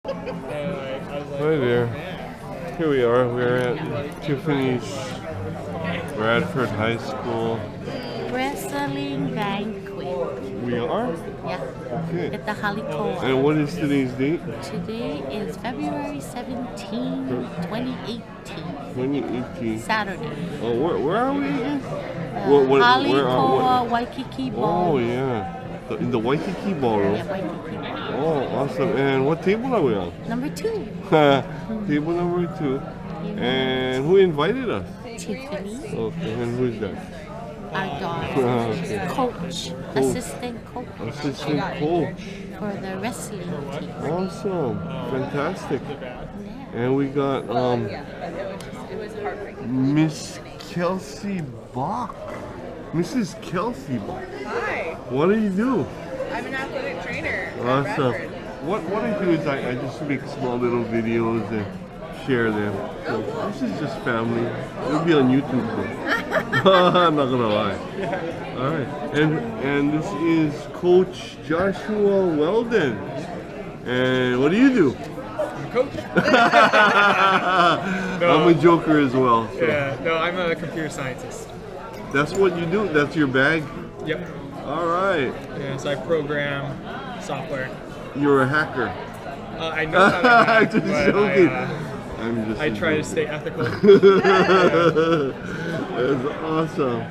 Hi there. Here we are. We're at Tiffany's Radford High School. Wrestling Banquet. We are? Yeah. Okay. At the Hale Koa. And what is today's date? Today is February 17, 2018. 2018. Saturday. Oh, where are we again? Hale Koa Waikiki Ball. Oh, yeah. In the Waikiki ballroom. Yeah, Waikiki Ball. Oh, awesome. And what table are we on? Number 2. Table number 2. And who invited us? Tiffany. Okay, and who's that? Our daughter. Okay. Coach. Assistant coach. Assistant coach. For the wrestling team. Awesome. Fantastic. Yeah. And we got Miss Kelsey Bach. Mrs. Kelsey Bach. Hi, What do you do? I'm an athletic trainer at Awesome. Radford. What I do is I just make small little videos and share them. So this is just family. It'll be on YouTube though. I'm not gonna lie. All right. And this is Coach Joshua Weldon. And what do you do? Coach? I'm a joker as well. So. Yeah, no, I'm a computer scientist. That's what you do? That's your bag? Yep. All right. Yeah, so I program software. You're a hacker. I know how to hack, I'm just but joking. I try to stay ethical. That's awesome.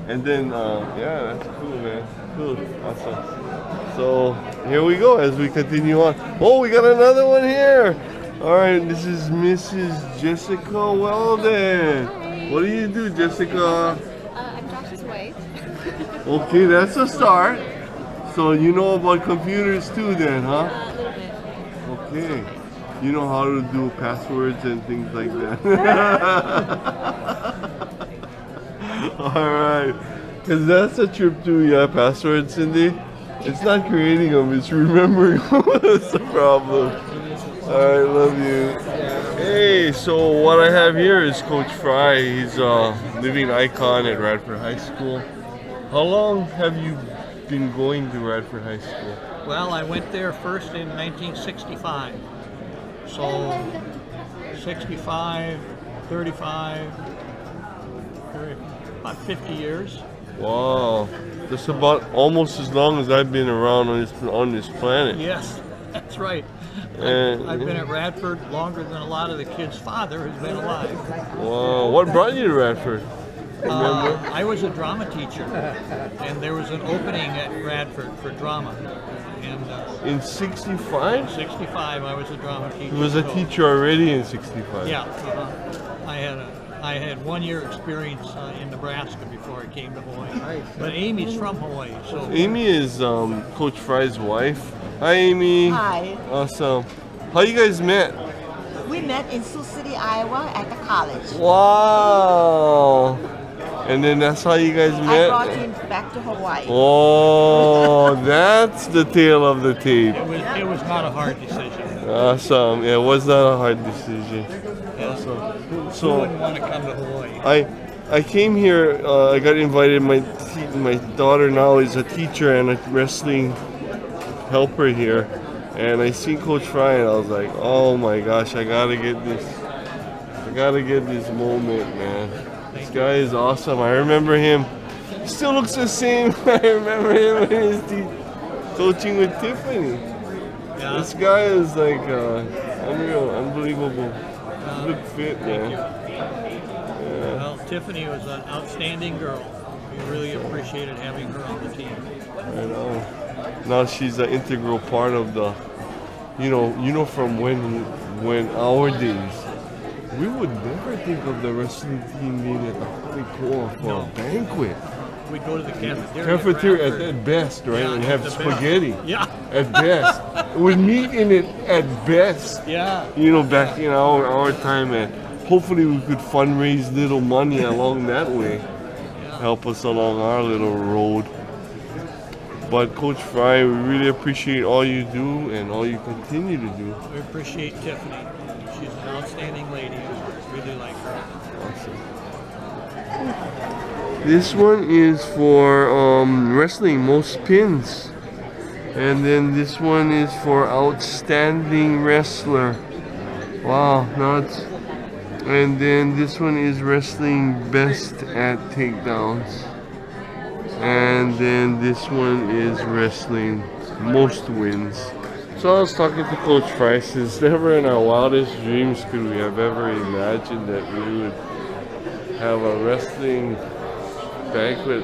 And then, yeah, that's cool, man. Cool. Awesome. So, here we go as we continue on. Oh, we got another one here. All right, this is Mrs. Jessica Weldon. Hi. What do you do, Jessica? I'm Josh's wife. Okay, that's a start. So you know about computers too then, huh? A little bit. Okay. You know how to do passwords and things like that. Alright. Because that's a trip too, yeah, passwords, Cindy. It's not creating them, it's remembering them. That's the problem. Alright, love you. Hey, so what I have here is Coach Fry. He's a living icon at Radford High School. How long have you been going to Radford High School? Well, I went there first in 1965. So 65, 35, about 50 years. Wow, that's about almost as long as I've been around on this planet. Yes, that's right. And, I've been at Radford longer than a lot of the kids' father has been alive. Wow, what brought you to Radford? Remember? I was a drama teacher, and there was an opening at Radford for drama. And In 65? 65, I was a drama teacher. He was a so- teacher already in 65. Yeah, I had 1 year experience in Nebraska before I came to Hawaii. But Amy's from Hawaii, so Amy is Coach Fry's wife. Hi, Amy. Hi. Awesome. How you guys met? We met in Sioux City, Iowa at the college. Wow. And then that's how you guys I met? brought him back to Hawaii. Oh, that's the tale of the tape. it was not a hard decision. Awesome. Yeah, it was not a hard decision. Awesome. Who So wouldn't want to come to Hawaii? I came here. I got invited. My daughter now is a teacher and a wrestling helper here, and I seen Coach Fry and I was like, oh my gosh, I gotta get this. I gotta get this moment, man. This guy is awesome. I remember him. He still looks the same. I remember him when he was coaching with Tiffany. Yeah. This guy is like unreal, unbelievable. Look fit, man. Yeah. Well, Tiffany was an outstanding girl. We really appreciated having her on the team. I know. Now she's an integral part of the, you know, from when our days, we would never think of the wrestling team being at the Hale Koa for a banquet. We'd go to the cafeteria. Cafeteria Radford. at best, right? Yeah, and at have the best. spaghetti. Yeah. At best. We'd meet in it at best. Yeah. You know, back in our time, and hopefully we could fundraise little money along that way. Help us along our little road. But Coach Fry, we really appreciate all you do and all you continue to do. We appreciate Tiffany. She's an outstanding lady. We really like her. Awesome. This one is for wrestling, most pins. And then this one is for outstanding wrestler. Wow, nuts. And then this one is wrestling best at takedowns. And then this one is wrestling most wins. So I was talking to Coach Price. It's never in our wildest dreams could we have ever imagined that we would have a wrestling banquet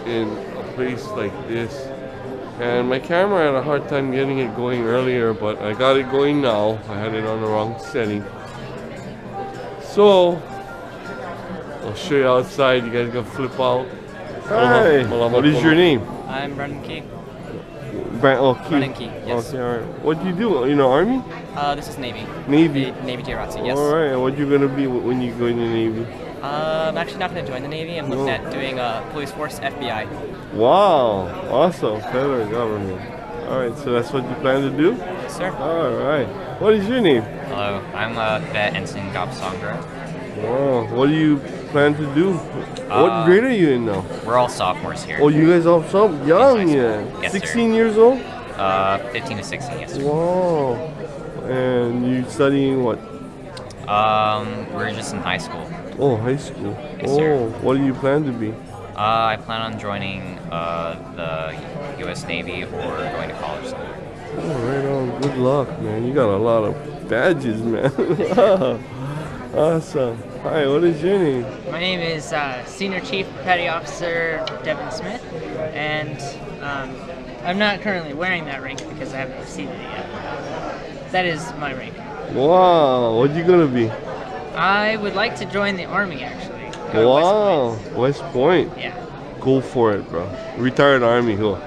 in a place like this. And my camera had a hard time getting it going earlier, but I got it going now. I had it on the wrong setting. So I'll show you outside. You guys can flip out. Hi. What is your name? I'm Brendan Key. Key. Brendan Key, yes. Okay, all right. What do you do? You know, Army? This is Navy. Navy? Navy TROTC, yes. All right. And what you gonna be when you go in the Navy? I'm actually not going to join the Navy. I'm looking at doing police force FBI. Wow. Awesome. Federal government. All right. So that's what you plan to do? Yes, sir. All right. What is your name? Hello, I'm a vet ensign Gobsongra. Wow. What do you plan to do? What grade are you in now? We're all sophomores here. Oh, you guys all so young, yeah. Yes, 16 years old? 15 to 16, yes, sir. Wow. And you studying what? We're just in high school. Oh, high school. Yes, sir. What do you plan to be? I plan on joining the U.S. Navy or going to college somewhere. Oh, right on. Good luck, man. You got a lot of badges, man. Awesome. Hi, what is your name? My name is Senior Chief Petty Officer Devin Smith, and I'm not currently wearing that rank because I haven't received it yet. That is my rank. Wow, what you gonna be? I would like to join the Army, actually. Wow, West Point. Yeah. Go for it, bro. Retired Army, cool.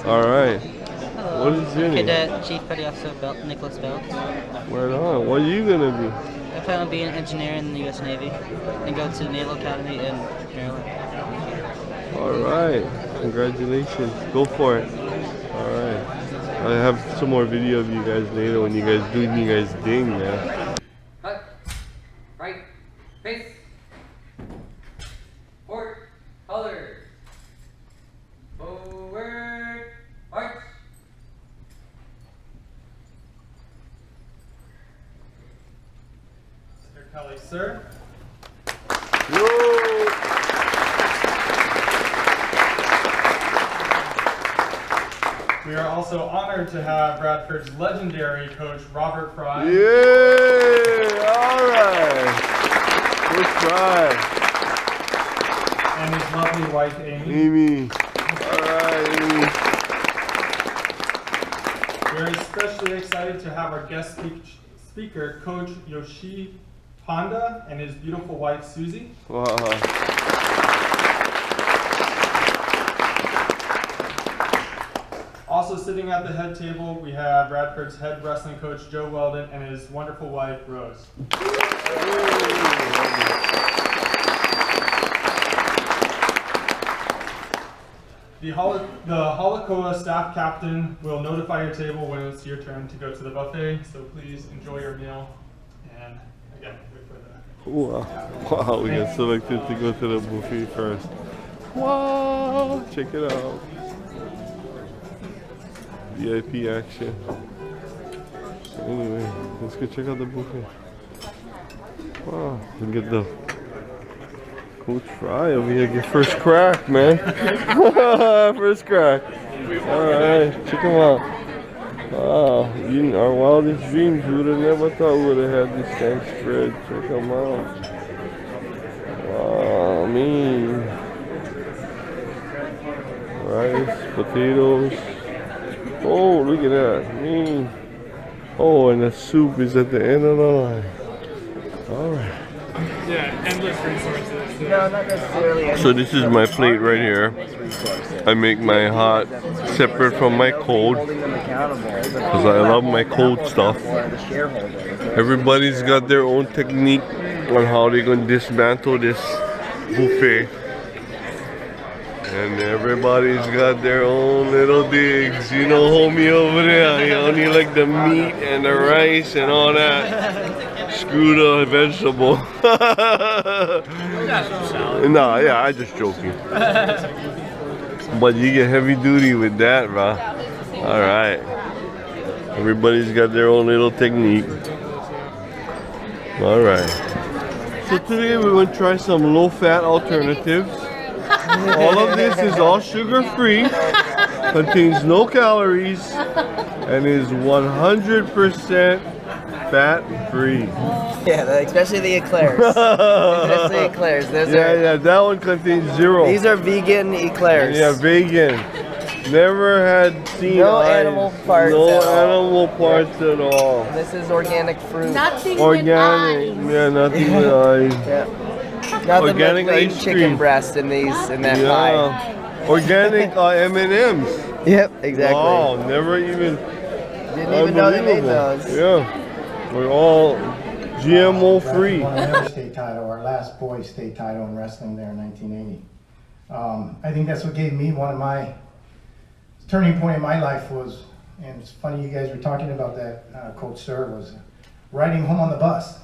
All right. Hello. What is your name? Cadet Chief Petty Officer Nicholas Bell. Right on. What are you gonna be? I plan on being an engineer in the U.S. Navy and go to the Naval Academy in Maryland. All right. Congratulations. Go for it. All right. I have some more video of you guys later when you guys do you guys ding, man. Cut. Right. Face. Forward. Color. Forward. March. Mr. Kelly, sir. We are also honored to have Radford's legendary coach, Robert Fry. Yeah! All right. Good try. And his lovely wife, Amy. Amy. All right, Amy. We're especially excited to have our guest speaker, Coach Yoshi Honda, and his beautiful wife, Susie. Wow. Also sitting at the head table, we have Radford's head wrestling coach, Joe Weldon, and his wonderful wife, Rose. The Hale Koa staff captain will notify your table when it's your turn to go to the buffet, so please enjoy your meal. And again, wait for that. Wow. Wow, we got selected to go to the buffet first. Wow, check it out. VIP action. Anyway, let's go check out the buffet. Wow, look at the Coach Fry over here. Get first crack, man. First crack. Alright, check him out. Wow, in our wildest dreams, we would have never thought we would have had this tank spread. Check him out. Wow, mean. Rice, potatoes. Oh, look at that. Mean. Oh, and the soup is at the end of the line. Alright. Yeah, endless resources. No, not necessarily. So this is my plate right here. I make my hot separate from my cold because I love my cold stuff. Everybody's got their own technique on how they're going to dismantle this buffet. And everybody's got their own little digs. You know, homie over there, he only like the meat and the rice and all that. Screw the vegetable. Nah, yeah, I just joking. But you get heavy duty with that, bro. All right. Everybody's got their own little technique. All right. So today we're going to try some low-fat alternatives. All of this is all sugar-free, contains no calories, and is 100% fat-free. Yeah, especially the eclairs. Especially the eclairs. Yeah, that one contains 0. These are vegan eclairs. Yeah, vegan. Never had seen animal parts. No animal parts at all. And this is organic fruit. Nothing organic. with eyes. Yeah, nothing with eyes. Yeah. Nothing organic but ice chicken cream. breast in that pie. Organic M&Ms. Yep, exactly. Wow, never even. Didn't even know they made those. Yeah, we're all GMO free. Won another state title, our last boys state title in wrestling there in 1980. I think that's what gave me one of my turning point in my life was, and it's funny you guys were talking about that, Coach Sir, was riding home on the bus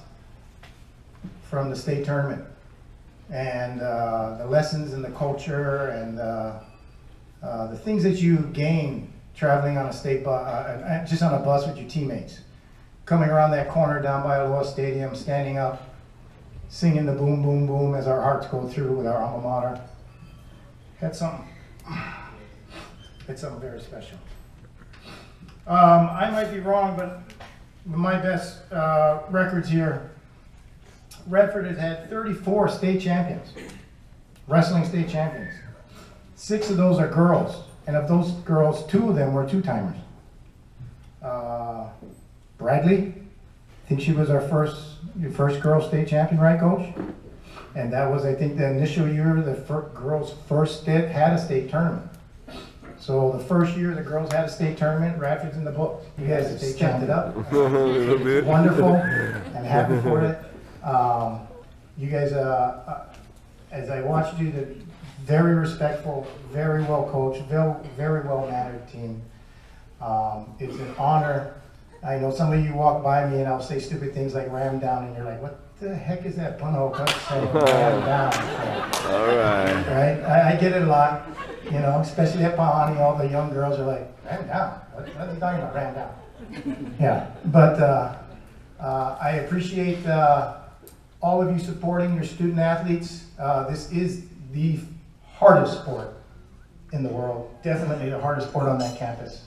from the state tournament. And the lessons and the culture and the things that you gain traveling on a state bus, just on a bus with your teammates. Coming around that corner down by Aloha Stadium, standing up, singing the boom, boom, boom as our hearts go through with our alma mater. It's something very special. I might be wrong, but my best records here, Radford has had 34 state champions, wrestling state champions. 6 of those are girls, and of those girls, 2 of them were two-timers. Bradley, I think she was our first girl state champion, right, Coach? And that was, I think, the initial year the girls first had a state tournament. So the first year the girls had a state tournament, Radford's in the book. You guys have stamped it up. It's wonderful. I'm happy for it. You guys, as I watched you, the very respectful, very well coached, very well mannered team. It's an honor. I know some of you walk by me and I'll say stupid things like ram down, and you're like, what the heck is that punho cut saying? Ram down. So, all right. Right? I get it a lot, you know, especially at Pahani, all the young girls are like, ram down? What are you talking about, ram down? Yeah, but I appreciate all of you supporting your student athletes. This is the hardest sport in the world, definitely the hardest sport on that campus.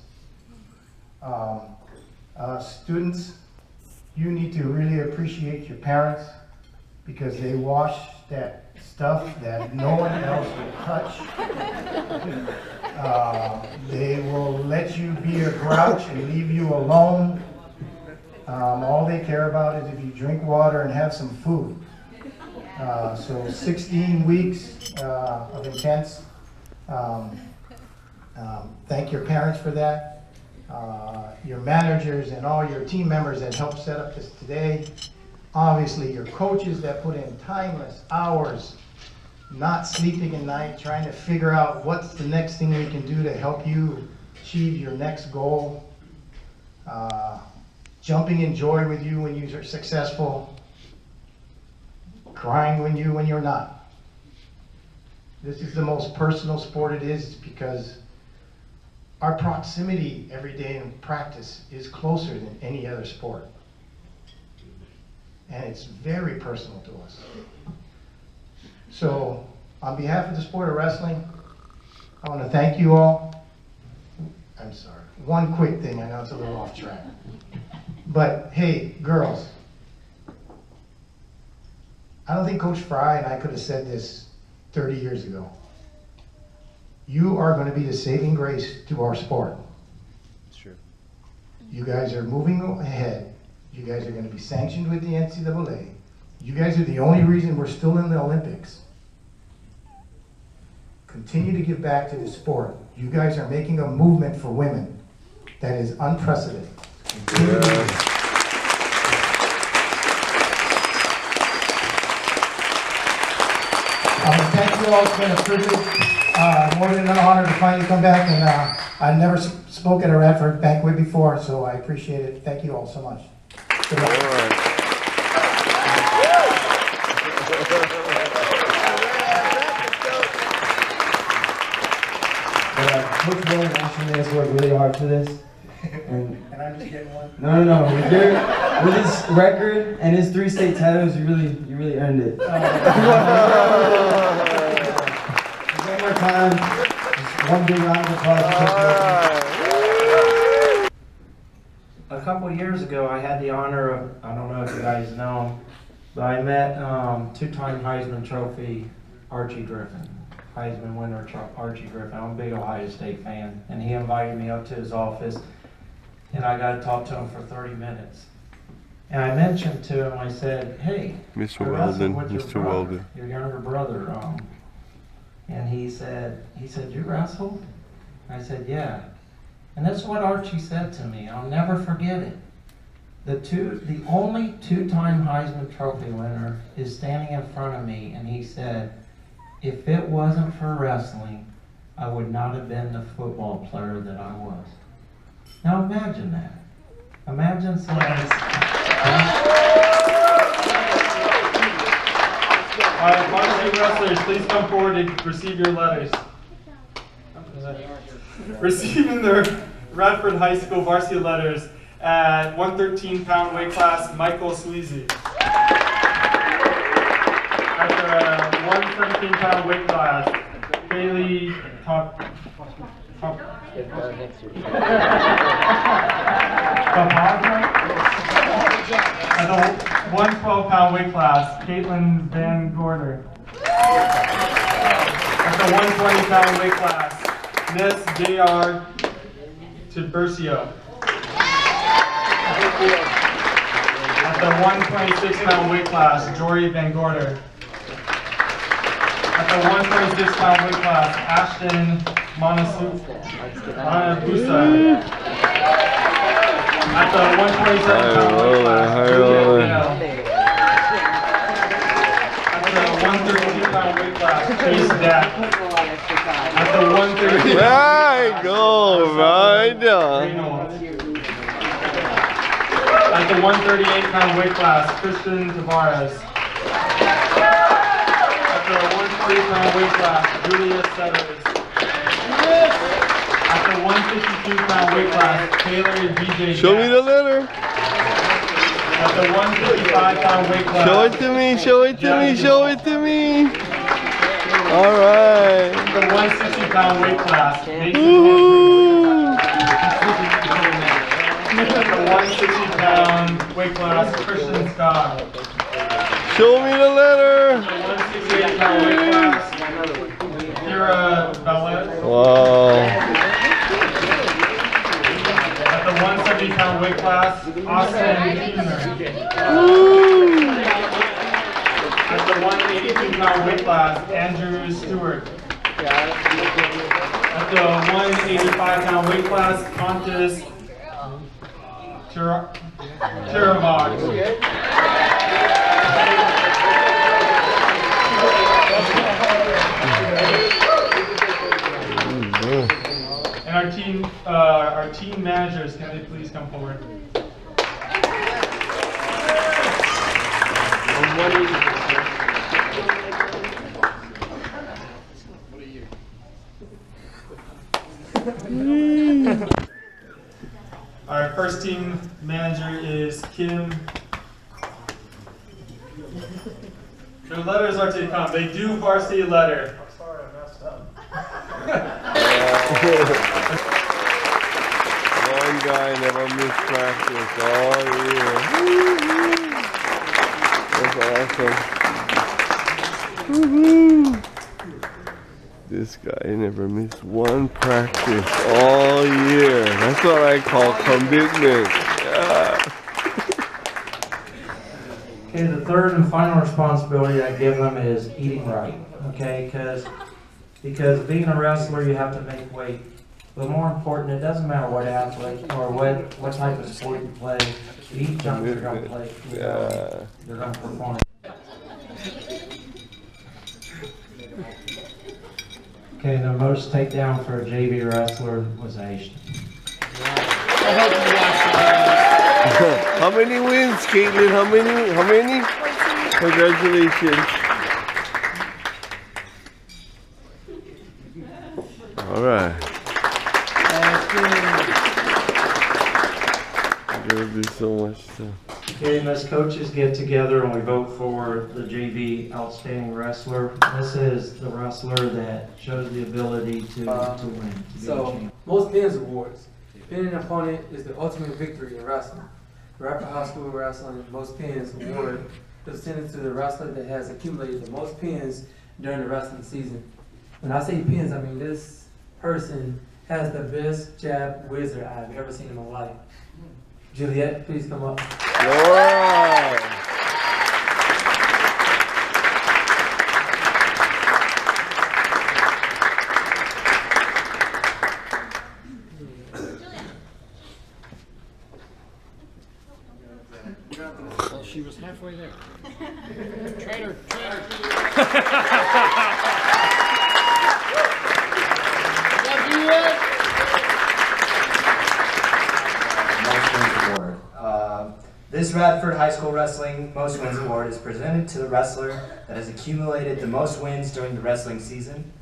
Students, you need to really appreciate your parents because they wash that stuff that no one else will touch. They will let you be a grouch and leave you alone. All they care about is if you drink water and have some food. So 16 weeks of intense. Thank your parents for that. Your managers and all your team members that helped set up this today. Obviously your coaches that put in timeless hours, not sleeping at night, trying to figure out what's the next thing we can do to help you achieve your next goal. Jumping in joy with you when you're successful. Crying when you're not. This is the most personal sport it is because our proximity every day in practice is closer than any other sport. And it's very personal to us. So, on behalf of the sport of wrestling, I want to thank you all. I'm sorry, one quick thing, I know it's a little off track. But hey, girls, I don't think Coach Fry and I could have said this 30 years ago. You are going to be the saving grace to our sport. Sure. You guys are moving ahead. You guys are going to be sanctioned with the NCAA. You guys are the only reason we're still in the Olympics. Continue to give back to the sport. You guys are making a movement for women that is unprecedented. Thank you all. It's been a privilege. More than an honor to finally come back, and I never spoke at a Radford Banquet before, so I appreciate it. Thank you all so much. Good luck. All right. Coach Nashville. Nashville has worked really hard for this. And I'm just getting one. no. With his record and his 3 state titles, you really earned it. One more time, just one big round of applause. A couple years ago, I had the honor of, I don't know if you guys know him, but I met 2-time Heisman Trophy Archie Griffin. Heisman winner Archie Griffin. I'm a big Ohio State fan, and he invited me up to his office, and I got to talk to him for 30 minutes. And I mentioned to him, I said, "Hey, Mr. I wrestled with your Mr. brother, Weldon. your younger brother." And he said, "You wrestled?" I said, "Yeah." And that's what Archie said to me. I'll never forget it. The only 2-time Heisman Trophy winner is standing in front of me, and he said, "If it wasn't for wrestling, I would not have been the football player that I was." Now imagine that. Imagine somebody's... All right, varsity wrestlers, please come forward and receive your letters. Receiving their Radford High School varsity letters at 113-pound weight class, Michael Sweezy. At the 117-pound weight class, Kaylee At the 112-pound weight class, Caitlin Van Gorder. At the 120-pound weight class, Miss J.R. Tiburcio. At the 126-pound weight class, Jory Van Gorder. At the 126-pound weight class, Ashton Manabusa. At the 127-pound weight class, Julia Bell. At the 132-pound weight class, Chase Dack. At the 130. Right, go right down. At the 138-pound weight class, Christian Tavares. At the 140-pound weight class, Julia Sellers. At the 152-pound weight class, Taylor DJ. Show me the letter. At the 155-pound weight class. Show it to me, show it to me, show it to me. All right. At the 160-pound weight class, Mason At the 160-pound weight class, Christian Scott. Show me the letter. At the 168-pound weight class, Kira Bellet. Wow. At the 170-pound weight class, Austin Keener. At the 182-pound weight class, Andrew Stewart. At the 185-pound weight class, Pontus Tiravog. And our team managers, can they please come forward? Our first team manager is Kim. Their letters are to come. They do varsity letter. I'm sorry, I messed up. One guy never missed practice all year. That's awesome. Woohoo! This guy never missed one practice all year. That's what I call commitment. Yeah. Okay, the third and final responsibility I give them is eating right. Okay, because being a wrestler, you have to make weight. But more important, it doesn't matter what athlete or what type of sport you play. You eat junk, you're gonna play. Yeah. You're gonna perform. Okay, the most takedown for a JV wrestler was Ashton. How many wins, Caitlin? How many? Congratulations. All right. There'll be so much stuff. Okay, and as coaches get together and we vote for the JV Outstanding Wrestler, this is the wrestler that shows the ability to win. To be a champion. Most pins awards. Pinning an opponent is the ultimate victory in wrestling. The Radford High School Wrestling Most Pins Award is presented to the wrestler that has accumulated the most pins during the wrestling season. When I say pins, I mean this person has the best jab wizard I've ever seen in my life. Juliet, please come up. Wow. Well, she was halfway there. Trainer, trainer. This Radford High School Wrestling Most Wins Award is presented to the wrestler that has accumulated the most wins during the wrestling season.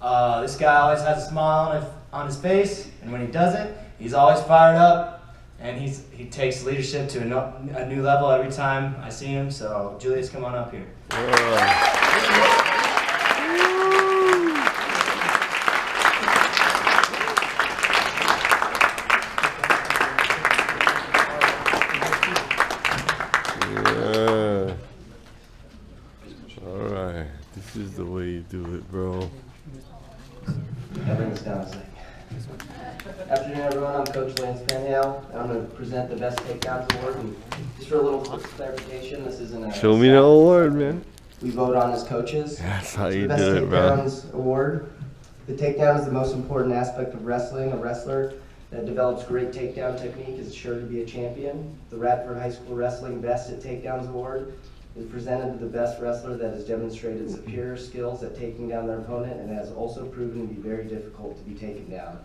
This guy always has a smile on his face, and when he does it, he's always fired up, and he takes leadership to a new level every time I see him. So, Julius, come on up here. This is the way you do it, bro. I'll bring this down a second. Afternoon, everyone. I'm Coach Lance Hale. I'm going to present the Best Takedowns Award. And just for a little clarification, this isn't a... Show me the award, man. We vote on as coaches. That's how you Best do it, bro. Takedowns Award. The takedown is the most important aspect of wrestling. A wrestler that develops great takedown technique is sure to be a champion. The Radford High School Wrestling Best at Takedowns Award is presented to the best wrestler that has demonstrated superior skills at taking down their opponent and has also proven to be very difficult to be taken down.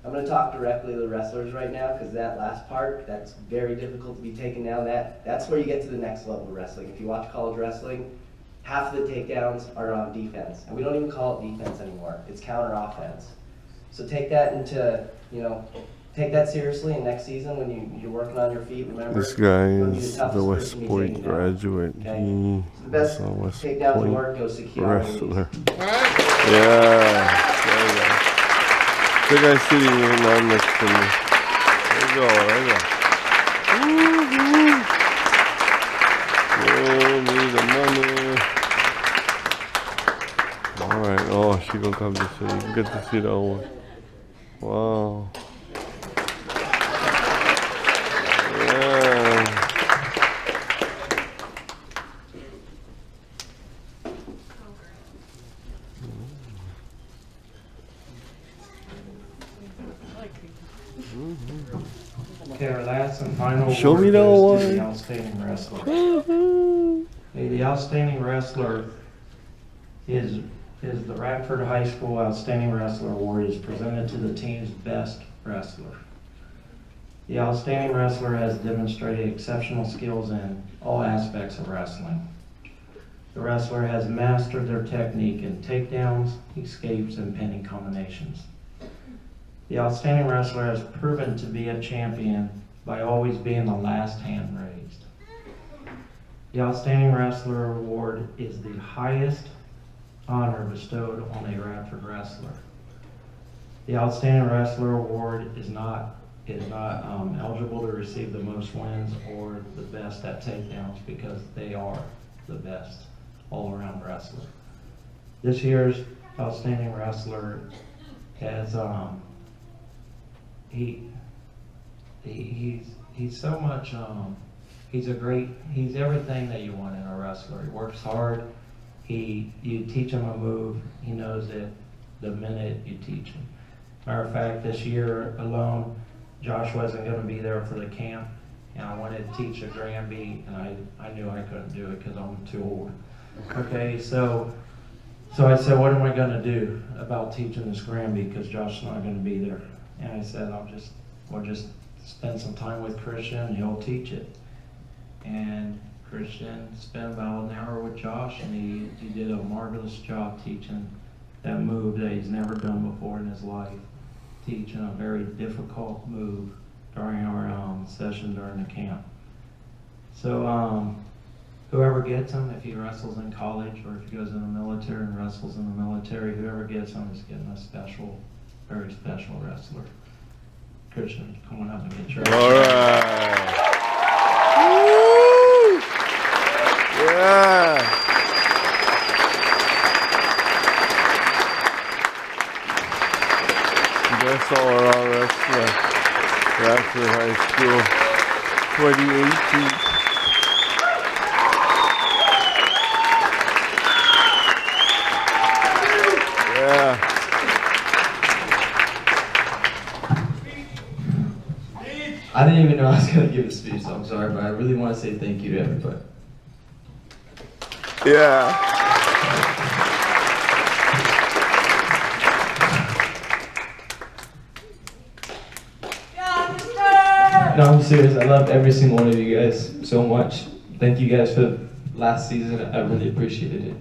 I'm going to talk directly to the wrestlers right now because that last part, that's very difficult to be taken down. That's where you get to the next level of wrestling. If you watch college wrestling, half of the takedowns are on defense. And we don't even call it defense anymore. It's counter offense. So take that into, take that seriously, and next season when you're working on your feet, remember, this guy is the West Point graduate. Okay? He The best West takedown Point award goes to Keanu wrestler. Reeves. Yeah. There you go. The guy sitting right next to me. There you go. There you go. Show me the money. All right. Oh, she gonna come this way. You get to see the old one. Wow. Okay, our last and final Show award me the goes to award. the Outstanding Wrestler. Okay, the Outstanding Wrestler is the Radford High School Outstanding Wrestler Award is presented to the team's best wrestler. The Outstanding Wrestler has demonstrated exceptional skills in all aspects of wrestling. The wrestler has mastered their technique in takedowns, escapes, and pinning combinations. The Outstanding Wrestler has proven to be a champion by always being the last hand raised. The Outstanding Wrestler Award is the highest honor bestowed on a Radford wrestler. The Outstanding Wrestler Award is not eligible to receive the most wins or the best at takedowns because they are the best all-around wrestler. This year's Outstanding Wrestler has he's so much he's everything that you want in a wrestler. He works hard. You teach him a move, he knows it the minute you teach him. Matter of fact, this year alone, Josh wasn't going to be there for the camp, and I wanted to teach a Granby, and I knew I couldn't do it because I'm too old. Okay, so I said, what am I going to do about teaching this Granby because Josh is not going to be there? And I said, we'll just spend some time with Christian, and he'll teach it. And Christian spent about an hour with Josh, and he did a marvelous job teaching that move that he's never done before in his life. teaching a very difficult move during our session during the camp. So whoever gets him, if he wrestles in college or if he goes in the military and wrestles in the military, whoever gets him is getting a special, very special wrestler. Christian, come on up and get your. All right. Woo! Yeah. That's all around wrestler. Radford High School 2018. Yeah. I didn't even know I was going to give a speech, so I'm sorry, but I really want to say thank you to everybody. Yeah. No, I'm serious. I love every single one of you guys so much. Thank you guys for last season. I really appreciated it.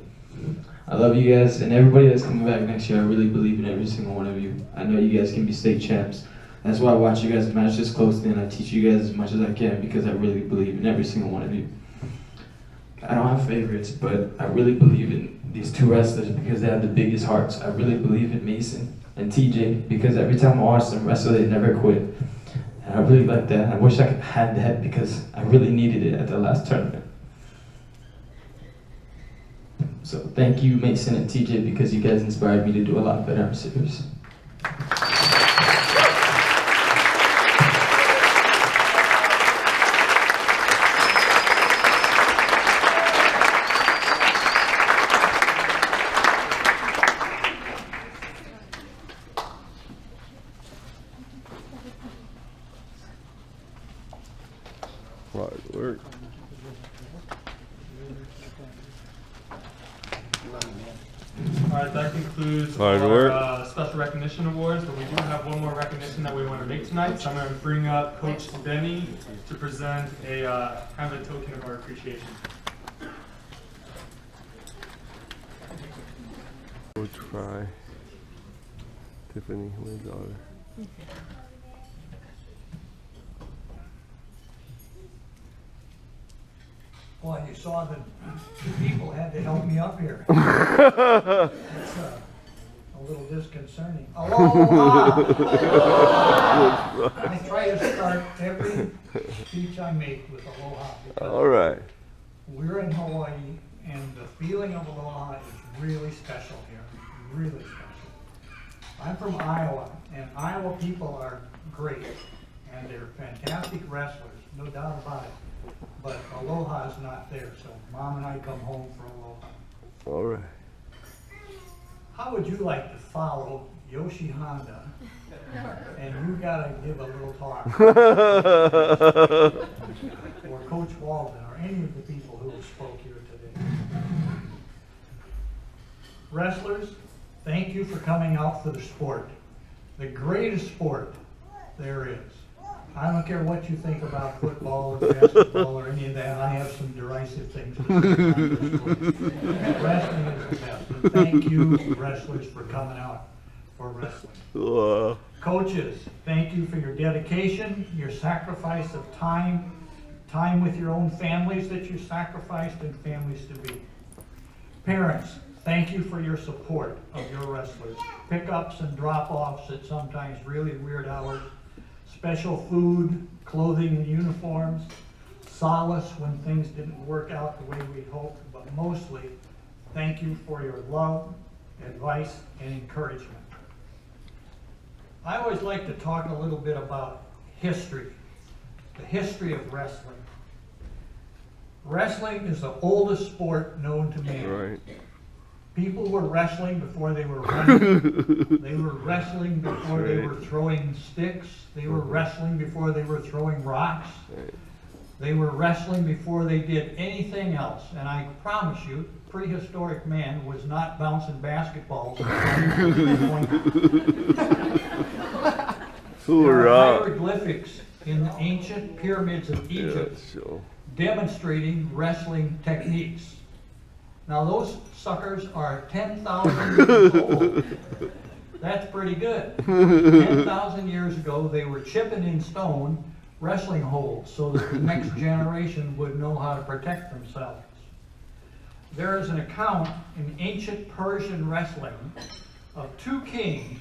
I love you guys, and everybody that's coming back next year. I really believe in every single one of you. I know you guys can be state champs. That's why I watch you guys matches closely, and I teach you guys as much as I can because I really believe in every single one of you. I don't have favorites, but I really believe in these two wrestlers because they have the biggest hearts. I really believe in Mason and TJ because every time I watch them wrestle, they never quit. And I really like that. I wish I could have had that because I really needed it at the last tournament. So thank you, Mason and TJ, because you guys inspired me to do a lot better. I'm serious. Hard work. All right, that concludes Hard our work. special recognition awards, but we do have one more recognition that we want to make tonight. So I'm going to bring up Coach Benny to present a kind of a token of our appreciation. Coach Fry, Tiffany, my daughter. Well, you saw that the people had to help me up here. It's a little disconcerting. Aloha! I try to start every speech I make with aloha. All right. We're in Hawaii, and the feeling of aloha is really special here. Really special. I'm from Iowa, and Iowa people are great, and they're fantastic wrestlers, no doubt about it. But aloha is not there, so Mom and I come home for aloha. All right. How would you like to follow Yoshi Honda? And you gotta give a little talk. Or Coach Walden, or any of the people who spoke here today. Wrestlers, thank you for coming out for the sport. The greatest sport there is. I don't care what you think about football or basketball or any of that. I have some derisive things to say about this sport. Wrestling is the best. And thank you, wrestlers, for coming out for wrestling. Coaches, thank you for your dedication, your sacrifice of time with your own families that you sacrificed and families to be. Parents, thank you for your support of your wrestlers. Pickups and drop-offs at sometimes really weird hours. Special food, clothing and uniforms, solace when things didn't work out the way we hoped, but mostly, thank you for your love, advice, and encouragement. I always like to talk a little bit about history, the history of wrestling. Wrestling is the oldest sport known to man. Right. People were wrestling before they were running. They were wrestling before they were throwing sticks. They were wrestling before they were throwing rocks. They were wrestling before they did anything else. And I promise you, prehistoric man was not bouncing basketballs. There are hieroglyphics in the ancient pyramids of Egypt demonstrating wrestling techniques. Now those suckers are 10,000 years old. That's pretty good. 10,000 years ago, they were chipping in stone wrestling holds so that the next generation would know how to protect themselves. There is an account in ancient Persian wrestling of two kings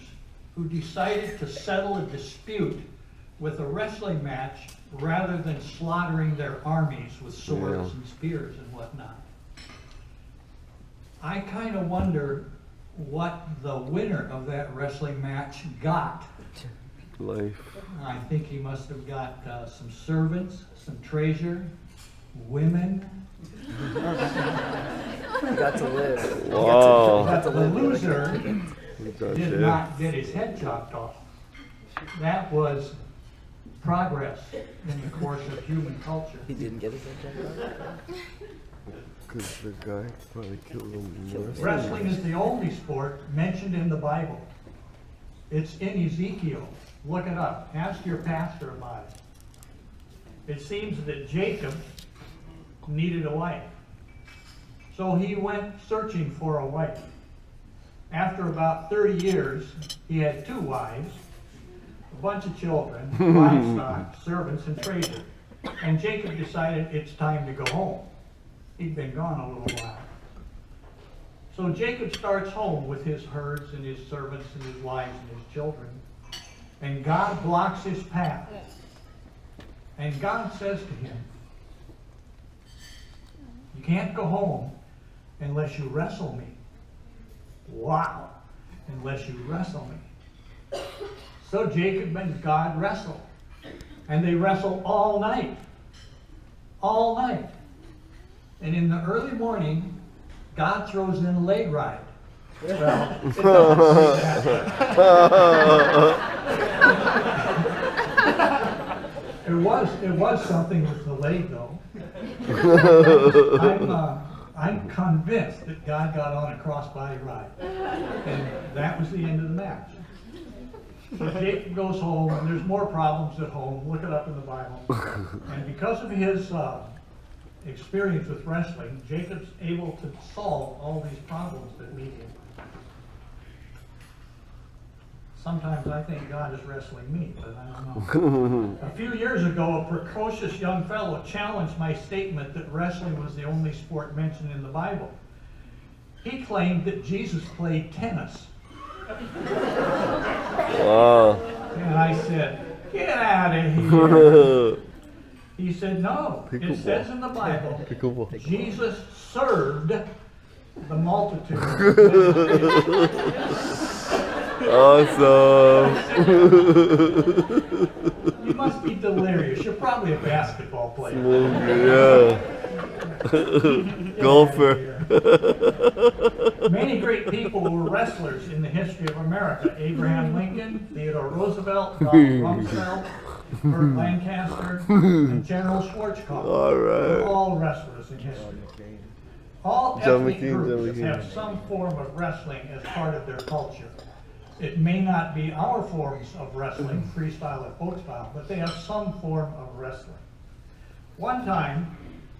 who decided to settle a dispute with a wrestling match rather than slaughtering their armies with swords and spears and whatnot. I kind of wonder what the winner of that wrestling match got. Life. I think he must have got some servants, some treasure, women. Got to live. Wow. But the loser did not get his head chopped off. That was progress in the course of human culture. He didn't get his head chopped off? Because the guy probably killed him. Wrestling is the only sport mentioned in the Bible. It's in Ezekiel. Look it up. Ask your pastor about it. It seems that Jacob needed a wife. So he went searching for a wife. After about 30 years, he had 2 wives, a bunch of children, livestock, servants, and treasure. And Jacob decided it's time to go home. He'd been gone a little while. So Jacob starts home with his herds and his servants and his wives and his children. And God blocks his path. And God says to him, you can't go home unless you wrestle me. Wow. Unless you wrestle me. So Jacob and God wrestle. And they wrestle all night. All night. And in the early morning, God throws in a leg ride. Well, it doesn't say that. It was something with the leg, though. I'm convinced that God got on a crossbody ride. And that was the end of the match. So Jacob goes home, and there's more problems at home. Look it up in the Bible. And because of his experience with wrestling, Jacob's able to solve all these problems that meet him. Sometimes I think God is wrestling me, but I don't know. A few years ago, a precocious young fellow challenged my statement that wrestling was the only sport mentioned in the Bible. He claimed that Jesus played tennis. Wow. And I said, get out of here. He said, no, it says in the Bible, Jesus served the multitude. Awesome. You must be delirious. You're probably a basketball player. Yeah. Golfer. Many great people were wrestlers in the history of America. Abraham Lincoln, Theodore Roosevelt, Donald Rumsfeld, Burt Lancaster, and General Schwarzkopf. All right. Were all wrestlers in history. All ethnic groups have some form of wrestling as part of their culture. It may not be our forms of wrestling, freestyle or folk style, but they have some form of wrestling. One time,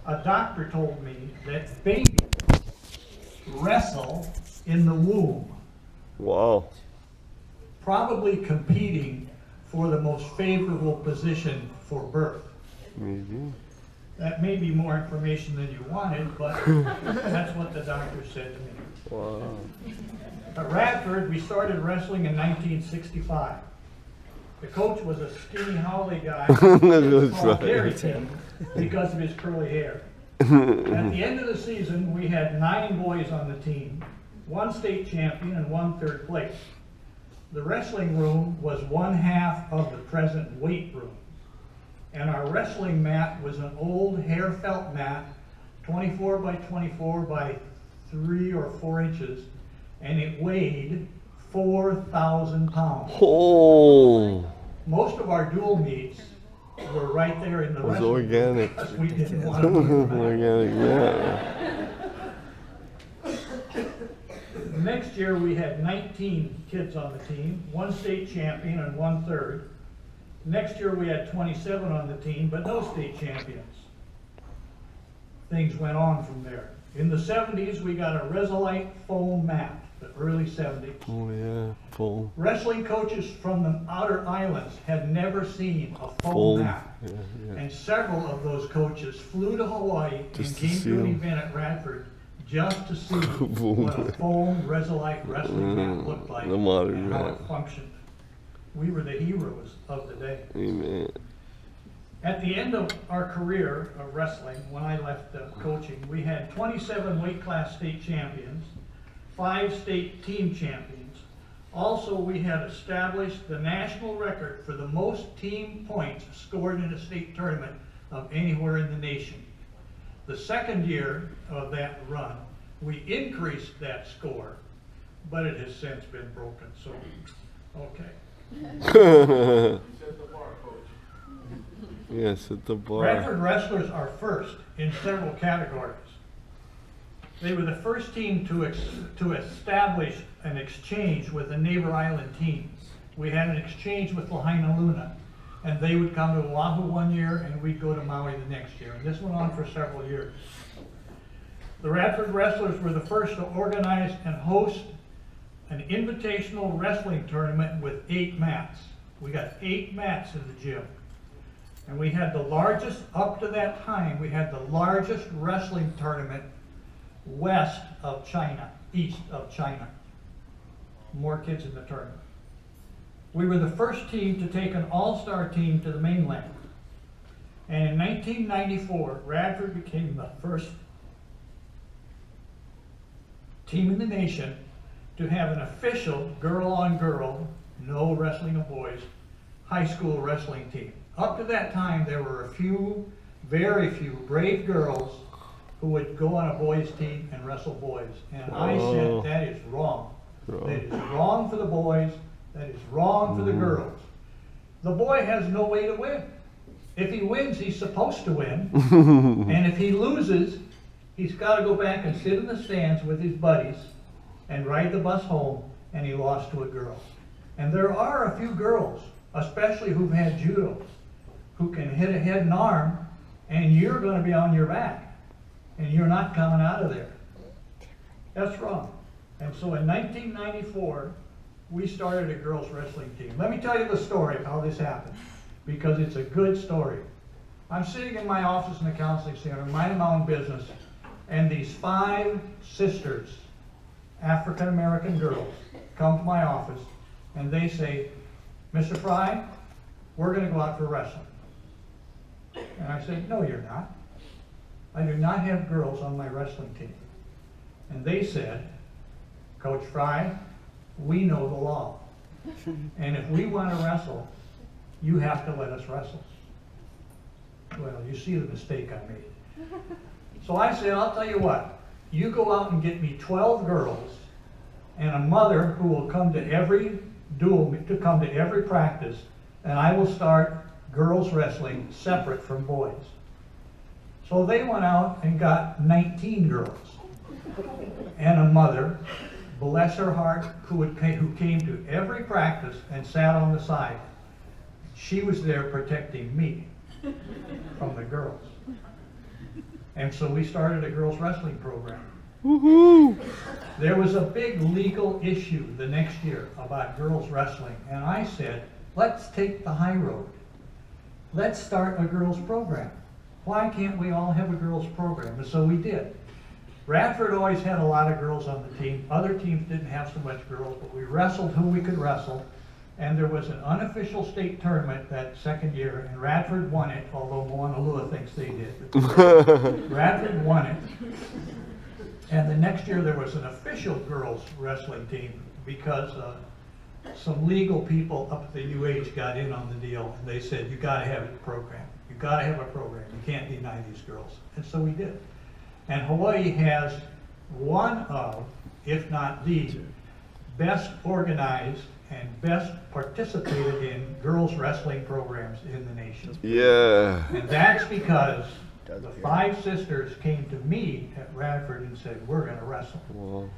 a doctor told me that babies wrestle in the womb. Wow. Probably competing for the most favorable position for birth. Maybe. That may be more information than you wanted, but that's what the doctor said to me. Wow. At Radford, we started wrestling in 1965. The coach was a skinny howly guy called Gary King because of his curly hair. At the end of the season, we had 9 boys on the team, 1 state champion and 1 third place. The wrestling room was 1/2 of the present weight room. And our wrestling mat was an old hair felt mat, 24 by 24 by 3 or 4 inches, and it weighed 4,000 pounds. Oh. Most of our dual meets were right there in the It was wrestling organic. because we didn't want to be Organic, yeah. Next year we had 19 kids on the team, 1 state champion and 1 third. Next year we had 27 on the team, but no state champions. Things went on from there. In the 70s we got a Resolite foam mat. the early 70s. Oh yeah, foam. Wrestling coaches from the outer islands had never seen a foam Foam. mat. Yeah, yeah. And several of those coaches flew to Hawaii Just and to came see to an 'em. event at Radford just to see what a foam Resolite wrestling mat looked like The modern and how mat. it functioned. We were the heroes of the day. Amen. At the end of our career of wrestling, when I left coaching, we had 27 weight class state champions, 5 state team champions. Also, we had established the national record for the most team points scored in a state tournament of anywhere in the nation. The second year of that run, we increased that score, but it has since been broken, so, okay. Yes, at the bar. Radford wrestlers are first in several categories. They were the first team to establish an exchange with the neighbor island teams. We had an exchange with Lahaina Luna, and they would come to Oahu one year and we'd go to Maui the next year. And this went on for several years. The Radford wrestlers were the first to organize and host an invitational wrestling tournament with 8 mats. We got 8 mats in the gym. And we had the largest, up to that time, we had the largest wrestling tournament west of China, east of China. More kids in the tournament. We were the first team to take an all-star team to the mainland. And in 1994, Radford became the first team in the nation to have an official girl-on-girl, no wrestling of boys, high school wrestling team. Up to that time, there were a few, very few, brave girls who would go on a boys' team and wrestle boys. And I said, that is wrong. That is wrong for the boys. That is wrong for the girls. The boy has no way to win. If he wins, he's supposed to win. And if he loses, he's got to go back and sit in the stands with his buddies and ride the bus home, and he lost to a girl. And there are a few girls, especially who've had judo, who can hit a head and arm, and you're going to be on your back, and you're not coming out of there. That's wrong. And so in 1994, we started a girls wrestling team. Let me tell you the story of how this happened, because it's a good story. I'm sitting in my office in the counseling center, minding my own business, and these 5 sisters, African American girls, come to my office, and they say, Mr. Fry, we're going to go out for wrestling. And I said, no, you're not. I do not have girls on my wrestling team. And they said, Coach Fry, we know the law. And if we want to wrestle, you have to let us wrestle. Well, you see the mistake I made. So I said, I'll tell you what, you go out and get me 12 girls and a mother who will come to every every practice, and I will start girls wrestling separate from boys. So they went out and got 19 girls and a mother, bless her heart, who came to every practice and sat on the side. She was there protecting me from the girls. And so we started a girls wrestling program. Woohoo! There was a big legal issue the next year about girls wrestling, and I said, let's take the high road. Let's start a girls program. Why can't we all have a girls program? And so we did. Radford always had a lot of girls on the team. Other teams didn't have so much girls, but we wrestled who we could wrestle. And there was an unofficial state tournament that second year, and Radford won it, although Moanalua thinks they did. Radford won it. And the next year there was an official girls wrestling team because some legal people up at the UH got in on the deal, and they said, you got to have a program. You got to have a program. You can't deny these girls. And so we did. And Hawaii has one of, if not the, best organized and best participated in girls wrestling programs in the nation. Yeah. And that's because the 5 sisters came to me at Radford and said, we're going to wrestle. Wow.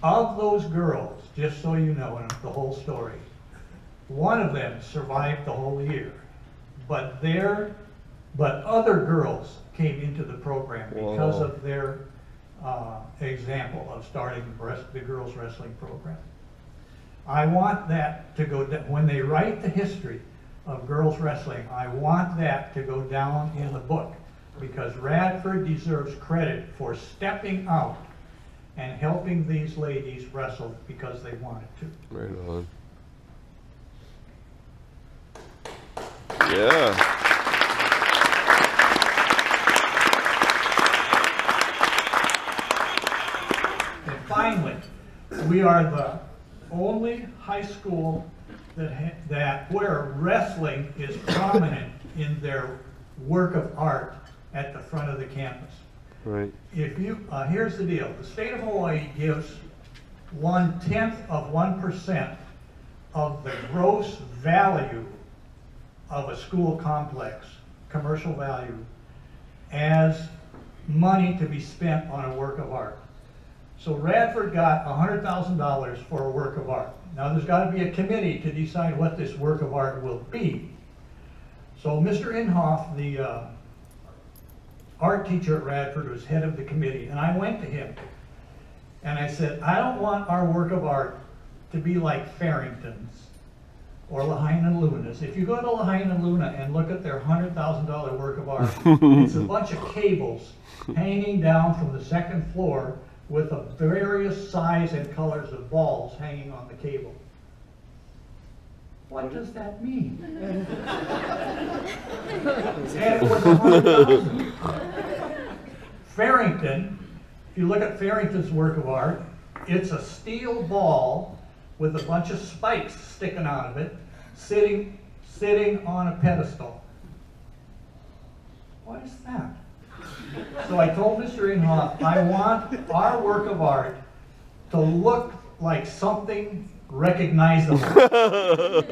Of those girls, just so you know, and the whole story, one of them survived the whole year, but other girls came into the program because of their example of starting the girls wrestling program. I want that to go, when they write the history of girls wrestling, I want that to go down in the book, because Radford deserves credit for stepping out and helping these ladies wrestle because they wanted to. Right on. Yeah. And finally, we are the only high school that where wrestling is prominent in their work of art at the front of the campus. Right. If you here's the deal: the state of Hawaii gives 0.1% of the gross value of a school complex, commercial value, as money to be spent on a work of art. So Radford got $100,000 for a work of art. Now there's got to be a committee to decide what this work of art will be. So Mr. Inhofe, the art teacher at Radford, was head of the committee, and I went to him and I said, I don't want our work of art to be like Farrington's or Lahaina Luna's. If you go to Lahaina Luna and look at their $100,000 work of art, it's a bunch of cables hanging down from the second floor with a various size and colors of balls hanging on the cable. What does that mean? And it was $100,000. Farrington, if you look at Farrington's work of art, it's a steel ball with a bunch of spikes sticking out of it, sitting on a pedestal. What is that? So I told Mr. Inhofe, I want our work of art to look like something recognizable.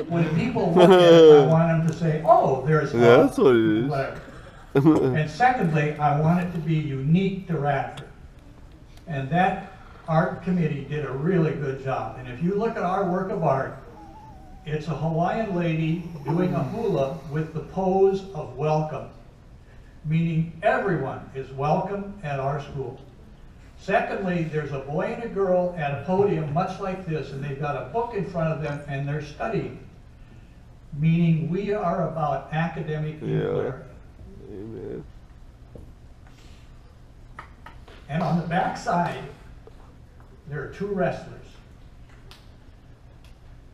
When people look at it, I want them to say, oh, there's yeah, that's what it is. Whatever. And secondly, I want it to be unique to Radford. And that art committee did a really good job. And if you look at our work of art, it's a Hawaiian lady doing a hula with the pose of welcome, meaning everyone is welcome at our school. Secondly, there's a boy and a girl at a podium much like this, and they've got a book in front of them and they're studying, meaning we are about academic inquiry. Amen. And on the back side, there are two wrestlers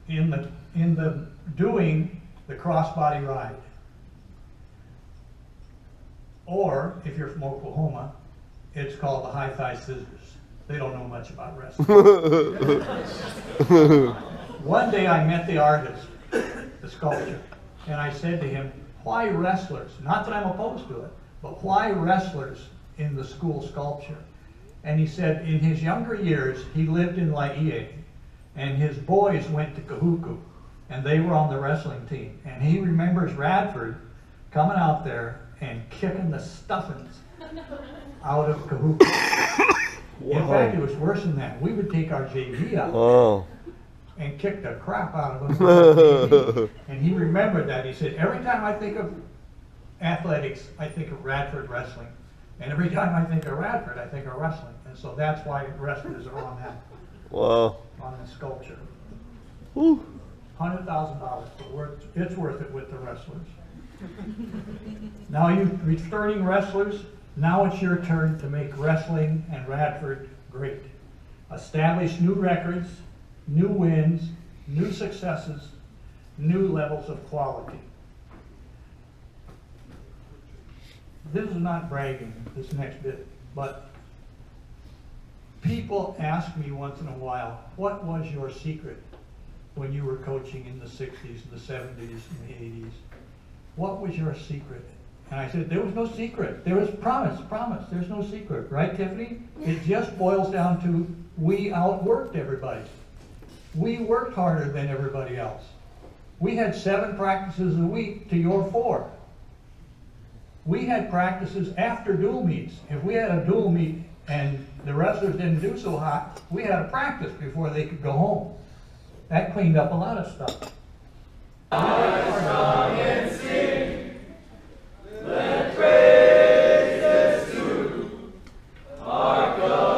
in the doing the crossbody ride. Or, if you're from Oklahoma, it's called the high thigh scissors. They don't know much about wrestling. One day I met the artist, the sculptor, and I said to him, why wrestlers? Not that I'm opposed to it, but why wrestlers in the school sculpture? And he said in his younger years, he lived in Laie, and his boys went to Kahuku, and they were on the wrestling team. And he remembers Radford coming out there and kicking the stuffings out of Kahuku. In fact, it was worse than that. We would take our JV out and kick the crap out of them. And he remembered that. He said, every time I think of athletics, I think of Radford wrestling. And every time I think of Radford, I think of wrestling. And so that's why wrestlers are on that. Wow. On the sculpture. Woo. $100,000, but it's worth it with the wrestlers. Now you returning wrestlers, now it's your turn to make wrestling and Radford great. Establish new records, new wins, new successes, new levels of quality. This is not bragging, this next bit, but people ask me once in a while, what was your secret when you were coaching in the 60s, the 70s, and the 80s? What was your secret? And I said, there was no secret. There was promise, there's no secret. Right, Tiffany? It just boils down to we outworked everybody. We worked harder than everybody else. We had 7 practices a week to your 4. We had practices after dual meets. If we had a dual meet and the wrestlers didn't do so hot, we had a practice before they could go home. That cleaned up a lot of stuff. Strong and sing, let praises to our God.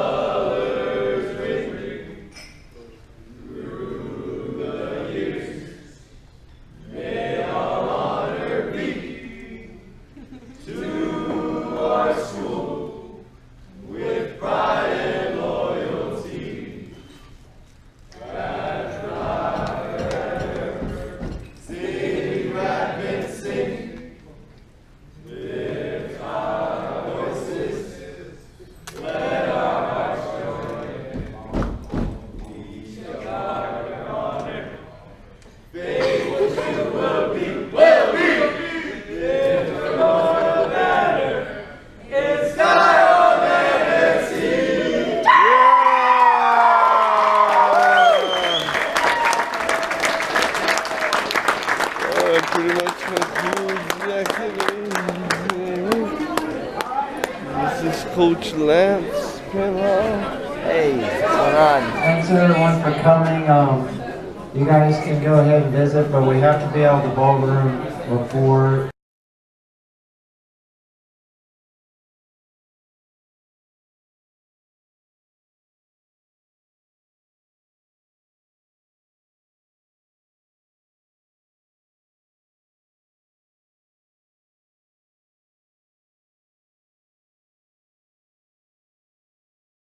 This is Coach Lance Penhall. Hey, what's going on? Thanks everyone for coming. You guys can go ahead and visit, but we have to be out of the ballroom before